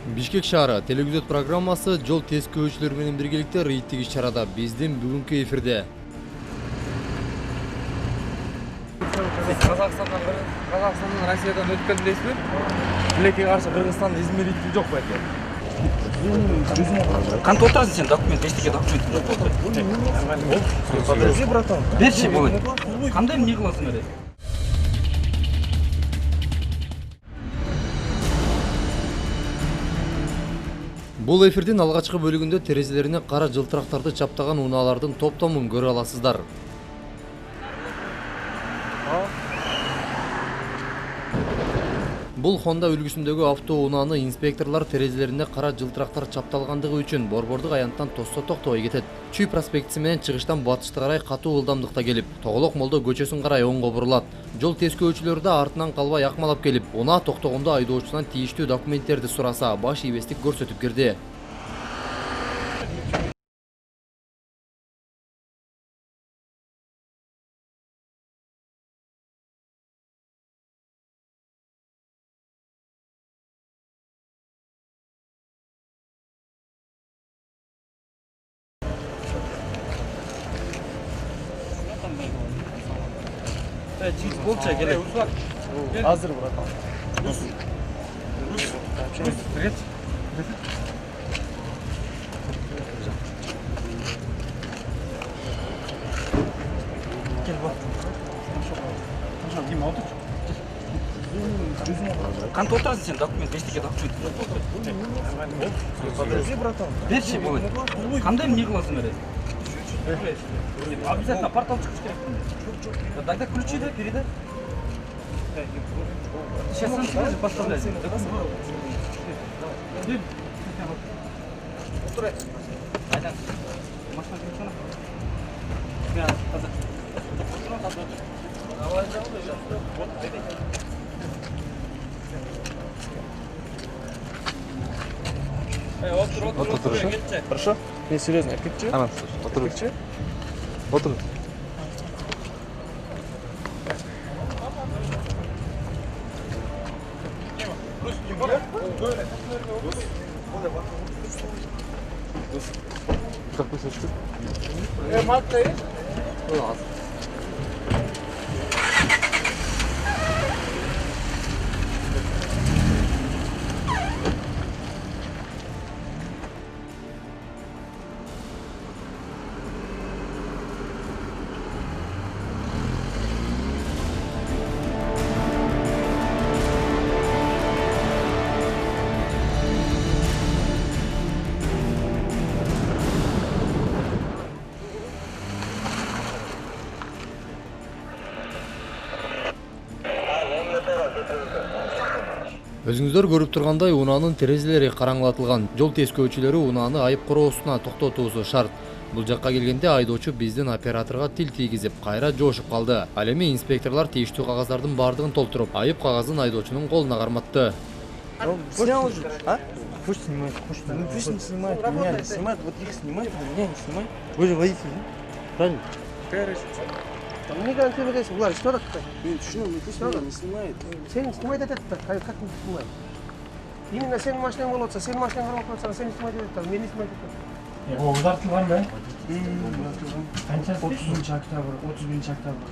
Бишкек шаары телевизион программасы жол тескөөчүлөр менен биргеликте рейдтик иш-чарада биздин бүгүнкү эфирде. Казакстандан Россиядан өткөн дейсизби? Тилекке каршы Кыргызстанда измеритель жок белки. Кантип отурасың сен? Документ, эчтеке документ жок болду. Подожди, братан. Берчи болот. Кандай эмне кыласың эле? Бул эфирдин алгачкы бөлүгүндө терезелерине кара жылтырактарды чаптаган унаалардын топтомун көрө аласыздар. Бул Honda үлгүсүндөгү автоунааны инспекторлор терезелерине кара жылтырактар чапталгандыгы үчүн борбордук аянттан тосто токтобой кетет. Чүй проспектиси менен чыгыштан батышка карай катуу ылдамдыкта келип, Тоголок Молдо көчөсүн карай оңго бурулат. Жол тескөөчүлөр да артынан калбай акмалап келип, унаа токтогондо айдоочудан тийиштүү документтерди сураса, баш ийбестик көрсөтүп кирди. Чиз болчу келе. Азыр, братан. Привет. Кел бо. Дима, отур. Кантип отурасың сен? Документ, эчтеке документ жок болду. Подожди, братан. Берчи болот. Кандай эмне кыласың эле? Обязательно портал чыгыш керек. Тогда ключи да передай. Сейчас сам себе поставляй. Отурай. Айдан. Машина келсene. Я таза. Отур. Хорошо? Не, серьезно, кетчи? Ана, отур. Отур. Как вы слышите? Өзүңүздөр көрүп тургандай, унаанын терезелери караңгылатылган. Жол тескөөчүлөрү унааны айып короосуна токтотуусу шарт. Бул жакка келгенде айдоочу биздин операторго тил тийгизип, кайра жоошуп калды. Ал эми инспекторлор тийиштүү кагаздардын баардыгын толтуруп, айып кагазын айдоочунун колуна карматты. Снял уже. А? Пусть снимает. Пусть не снимает. Меня не снимает. Вот их снимает, а меня не снимает. Вы же водитель, да? Правильно? Какая разница? Мне когда ты выдаешь, Влад, что такое? Пусть не снимает. Сен снимает это, как не снимает? Именно сен машина болотса, сен машина болотса, сен снимает это, мен снимает это. О, ұзартылған ба? Қаншасы? 30 октябрь, 31 октябрь.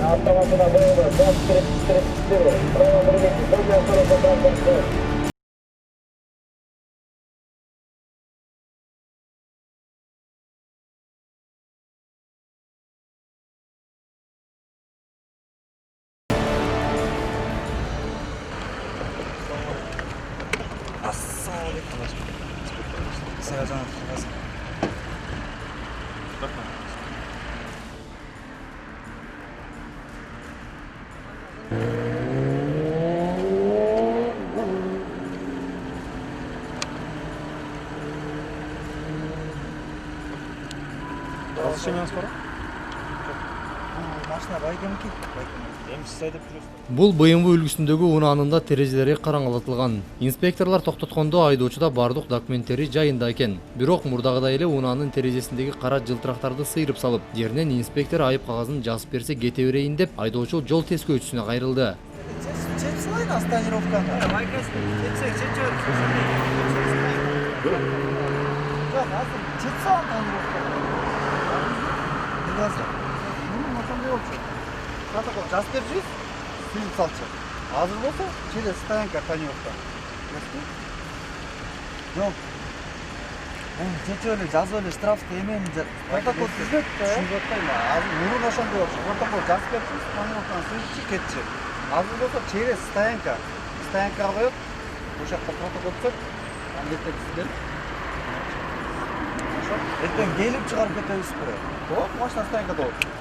Автоматына болды, газ керектістері, право біргеті, бір жасыры бұтранды. Ассалаумалейкум. Саражанов. Разрешение скоро? Машина байкенки. Бул БМВ үлгүсүндөгү унаанын да терезелери караңгылатылган. Инспекторлор токтоткондо айдоочуда бардык документтери жайында экен. Бирок мурдагыдай эле унаанын терезесиндеги кара жылтырактарды сыйрып салып, жеринен инспектор айып кагазын жазып берсе кете берейин деп, айдоочу жол тескөөчүсүнө кайрылды. Протокол жазып беріп жүрсіз, сызып салшы. Азыр болса, через стоянка тонировка. Жоқ. Чечіп жазып эле штрафты эмейм. Протокол түзбөп, түшүнүп атпайм. Азыр мурун ошондой болчу. Протокол жазып берип жүрсүз, тонировканы сызып кетчи. Азыр болса, через стоянка. Стоянкага коет. Ошол жакта протокол түзөп, аны эртең сиздер. Эртең келип чыгарып кетебизби? Болот, машина стоянкада болот.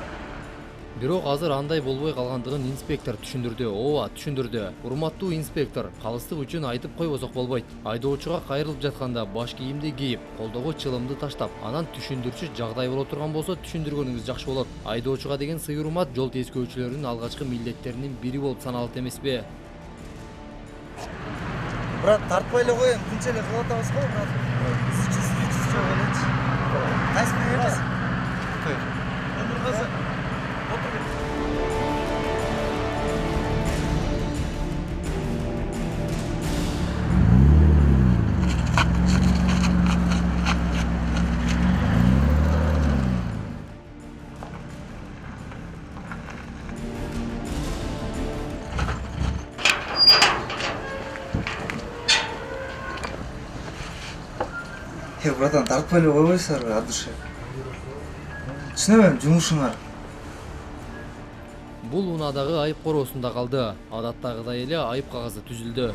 Бирок азыр андай болбой калгандыгын инспектор түшүндүрдү. Ооба, түшүндүрдү. Урматтуу инспектор, калыстык үчүн айтып койбосок болбойт. Айдоочуга кайрылып жатканда баш кийимди кийип, колдогу чылымды таштап, анан түшүндүрчү жагдай боло турган болсо түшүндүргөнүңүз жакшы болот. Айдоочуга деген сый урмат жол тескөөчүлөрүнүн алгачкы милдеттеринин бири болуп саналат эмеспи? Брат, тартпай эле коеюн, тынч эле кылып атабыз го, брат. Чиз жок элечи. Кайсы беребиз? Братан, тартпай эле койбойсуздарбы от души? Түшүнөбүм, жумушуңар. Бул унаадагы айып короосунда калды. Адаттагыдай эле айып кагазы түзүлдү.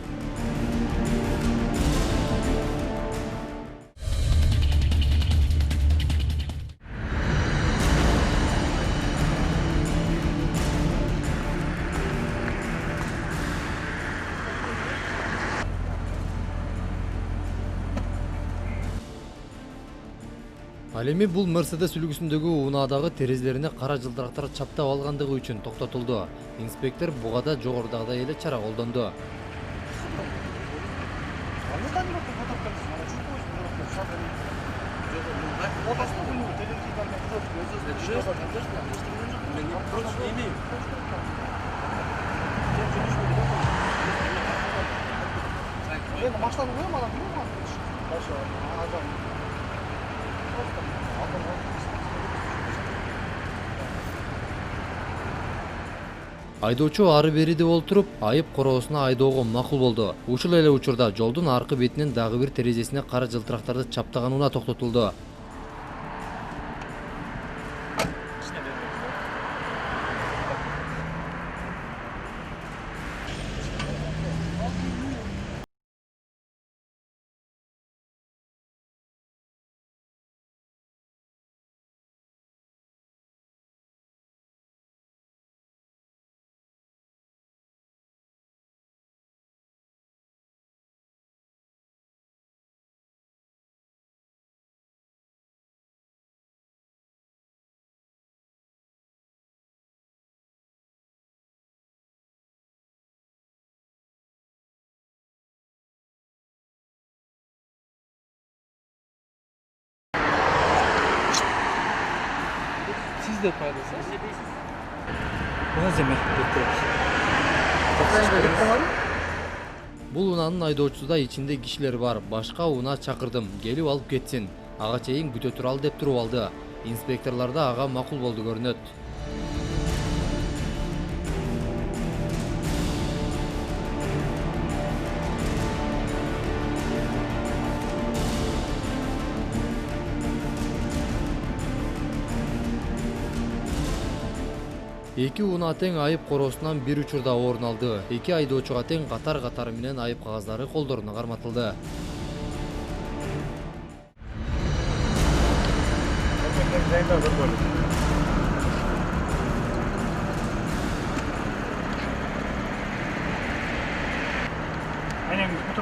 Ал эми бул Мерседес үлгүсүндөгү унаадагы терезелерине кара жылтырактар чаптап алгандыгы үчүн токтотулду. Инспектор буга да жогорудагыдай эле чара колдонду. Машинаны коем, анан Айдоочу ары бериде олтуруп, айып короосуна айдоого макул болду. Ушул эле учурда жолдун аркы бетинен дагы бир терезесине кара жылтырактарды чаптаган унаа токтотулду. Siz de paylaşın. Buna zemek Бул унаанын айдоочусуда ичинде кишилер бар. Башка унаа чакырдым, келип алып кетсин. Ага чейин күтө туралы деп туруп алды. Инспекторлор да ага макул болду көрүнөт. Эки унаа тең айып короосунан бир учурда орун алды. Эки айдоочуга тең катар-катары менен айып кагаздары колдоруна карматылды. Aynen, bu da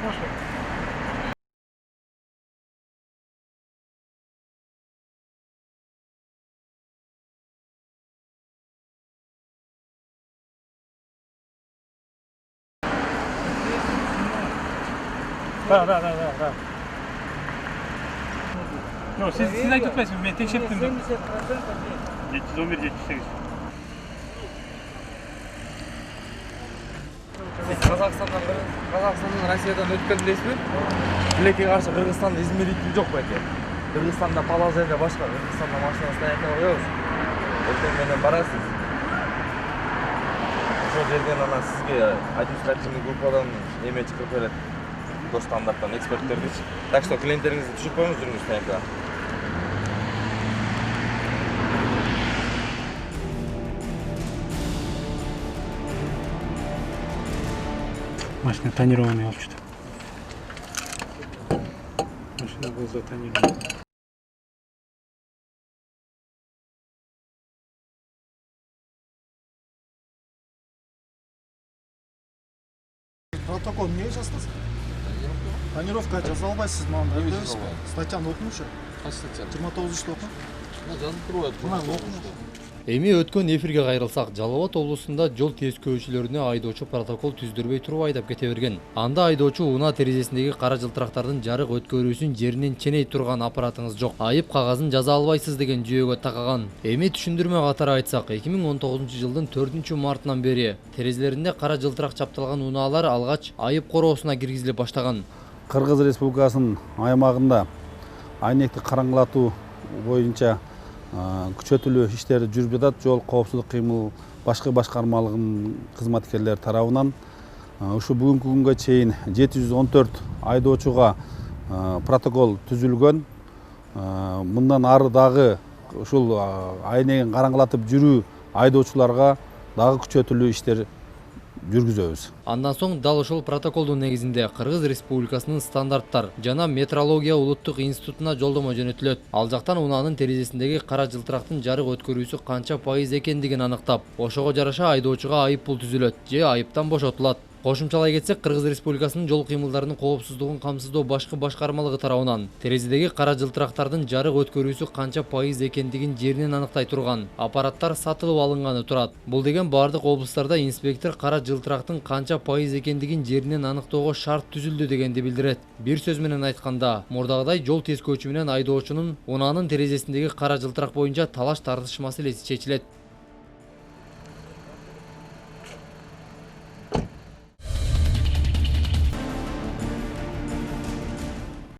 Да. Yok siz aytpайсыз, men tekшерттим. 711 78. Қазақстаннан Россиядан өткен дейсізбі? Білекке қарсы Қырғызстанда измеритель жоқ па екен? Қырғызстанда положение башқа, Қырғызстанда машина стоятын қоямыз. Ертең менен барасыз. Ошол жерден ана сизге административный группадан эме чыгып берет. Достандарттан эксперттердичи. Так что клиенттериңизди түшүрүп коюңуз жүрүңүз стоянкага. Машина тонированный алып чыкты. Машина была затонирована. Протокол не жаздыңыз? Тонировка жаза албайсыз, маған білдіресіз бе? Статьяны оқыңызшы. Қайсы статья? 29-ші оқың. Жазып тұрады. Мына оқыңыз. Эми өткөн эфирге кайрылсак, Жалал Абад облусунда жол тескөөчүлөрүнө айдоочу протокол түздүрбөй туруп айдап кете берген. Анда айдоочу унаа терезесиндеги кара жылтырактардын жарык өткөрүүсүн жеринен ченей турган аппаратыңыз жок. Айып кагазын жаза албайсыз деген жүйөгө такаган. Эми түшүндүрмө катары айтсак, 2019-жылдын 4-мартынан бери терезелеринде кара жылтырак чапталган унаалар алгач айып короосуна киргизиле баштаган. Кыргыз Республикасынын аймагында айнекти караңгылатуу боюнча күчөтүлүү иштер жүрүп жатат. Жол коопсуздук кыймыл башкы башкармалыгынын кызматкерлери тарабынан ушу бүгүнкү күнгө чейин 714 айдоочуга протокол түзүлгөн. Мындан ары дагы ушул айнегин караңгылатып жүрүү айдоочуларга дагы күчөтүлүү иштер жүргүзөбүз. Андан соң дал ошол протоколдун негизинде Кыргыз Республикасынын стандарттар жана метрология улуттук институтуна жолдомо жөнөтүлөт. Ал жактан унаанын терезесиндеги кара жылтырактын жарык өткөрүүсү канча пайыз экендигин аныктап, ошого жараша айдоочуга айып пул түзүлөт же айыптан бошотулат. Кошумчалай кетсек, Кыргыз Республикасынын жол кыймылдарынын коопсуздугун камсыздоо башкы башкармалыгы тарабынан терезедеги кара жылтырактардын жарык өткөрүүсү канча пайыз экендигин жеринен аныктай турган аппараттар сатылып алынганы турат. Бул деген бардык облустарда инспектор кара жылтырактын канча пайыз экендигин жеринен аныктоого шарт түзүлдү дегенди билдирет. Бир сөз менен айтканда, мурдагыдай жол тескөөчү менен айдоочунун унаанын терезесиндеги кара жылтырак боюнча талаш тартыш маселеси чечилет.